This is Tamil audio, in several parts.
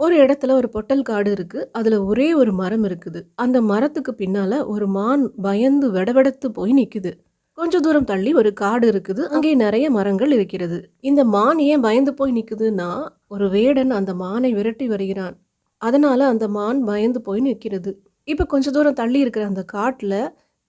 ஒரு இடத்துல ஒரு பொட்டல் காடு இருக்கு. அதுல ஒரே ஒரு மரம் இருக்குது. அந்த மரத்துக்கு பின்னால ஒரு மான் பயந்து வெடவெடத்து போய் நிக்குது. கொஞ்ச தூரம் தள்ளி ஒரு காடு இருக்குது. அங்கே நெறைய மரங்கள் இருக்கிறது. இந்த மான் ஏன் பயந்து போய் நிக்குதுன்னா, ஒரு வேடன் அந்த மானை விரட்டி வருகிறான். அதனால அந்த மான் பயந்து போய் நிக்கிறது. இப்ப கொஞ்ச தூரம் தள்ளி இருக்கிற அந்த காட்டுல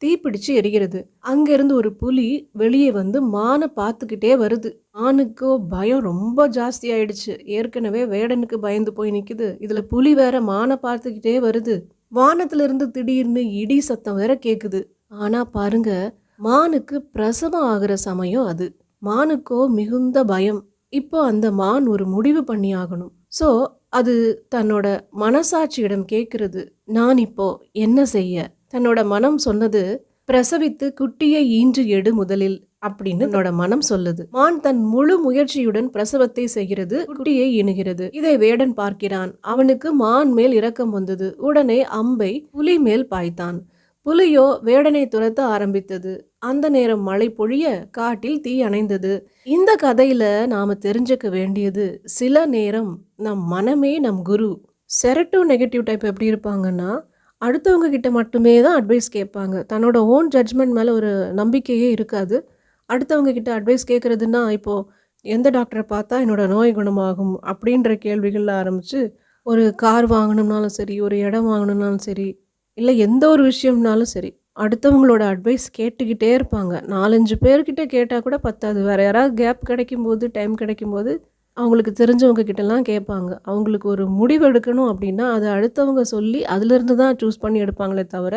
தீப்பிடிச்சு எரிகிறது. அங்கிருந்து ஒரு புலி வெளியே வந்து மான பார்த்துக்கிட்டே வருது. மானுக்கோ பயம் ரொம்ப ஜாஸ்தி ஆயிடுச்சு. ஏற்கனவே வேடனுக்கு பயந்து போய் நிக்குது. இதுல புலி வேற மான பார்த்துக்கிட்டே வருது. வானத்துல இருந்து திடீர்னு இடி சத்தம் வேற கேக்குது. ஆனா பாருங்க, மானுக்கு பிரசவம் ஆகுற சமயம் அது. மானுக்கோ மிகுந்த பயம். இப்போ அந்த மான் ஒரு முடிவு பண்ணி ஆகணும். சோ அது தன்னோட மனசாட்சியிடம் கேட்கிறது. நான் இப்போ என்ன செய்ய? தன்னோட மனம் சொன்னது, பிரசவித்து குட்டியை ஈன்று எடு முதலில் அப்படின்னு தன்னோட மனம் சொல்லுது. மான் தன் முழு முயற்சியுடன் பிரசவத்தை செய்கிறது. குட்டியை ஈனுகிறது. இதை வேடன் பார்க்கிறான். அவனுக்கு மான் மேல் இரக்கம் வந்தது. உடனே அம்பை புலி மேல் பாய்த்தான். புலியோ வேடனை துரத்த ஆரம்பித்தது. அந்த நேரம் மழை பொழிய காட்டில் தீ அணைந்தது. இந்த கதையில நாம தெரிஞ்சுக்க வேண்டியது, சில நேரம் நம் மனமே நம் குரு. செரட்டோ நெகட்டிவ் டைப் எப்படி இருப்பாங்கன்னா, அடுத்தவங்க கிட்ட மட்டுமே தான் அட்வைஸ் கேட்பாங்க. தன்னோட ஓன் ஜட்ஜ்மெண்ட் மேலே ஒரு நம்பிக்கையே இருக்காது. அடுத்தவங்க கிட்ட அட்வைஸ் கேட்குறதுன்னா, இப்போது எந்த டாக்டரை பார்த்தா என்னோட நோய் குணமாகும் அப்படின்ற கேள்விகளில் ஆரம்பித்து, ஒரு கார் வாங்கணும்னாலும் சரி, ஒரு இடம் வாங்கணும்னாலும் சரி, இல்லை எந்த ஒரு விஷயம்னாலும் சரி, அடுத்தவங்களோட அட்வைஸ் கேட்டுக்கிட்டே இருப்பாங்க. 4-5 பேர்கிட்ட கேட்டால் கூட பத்தாது. வேறு யாராவது கேப் கிடைக்கும்போது, டைம் கிடைக்கும்போது அவங்களுக்கு தெரிஞ்சவங்க கிட்டலாம் கேட்பாங்க. அவங்களுக்கு ஒரு முடிவு எடுக்கணும் அப்படின்னா, அது அடுத்தவங்க சொல்லி அதிலிருந்து தான் சூஸ் பண்ணி எடுப்பாங்களே தவிர,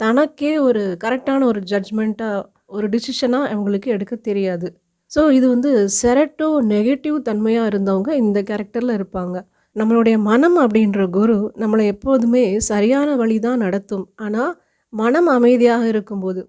தனக்கே ஒரு கரெக்டான ஒரு ஜட்ஜ்மெண்ட்டா, ஒரு டிசிஷனா அவங்களுக்கு எடுக்க தெரியாது. ஸோ இது வந்து செரட்டோ நெகட்டிவ் தன்மையா இருந்தவங்க இந்த கேரக்டர்ல இருப்பாங்க. நம்மளுடைய மனம் அப்படின்ற குரு நம்மளை எப்போதுமே சரியான வழி தான் நடத்தும். ஆனா, மனம் அமைதியாக இருக்கும்போது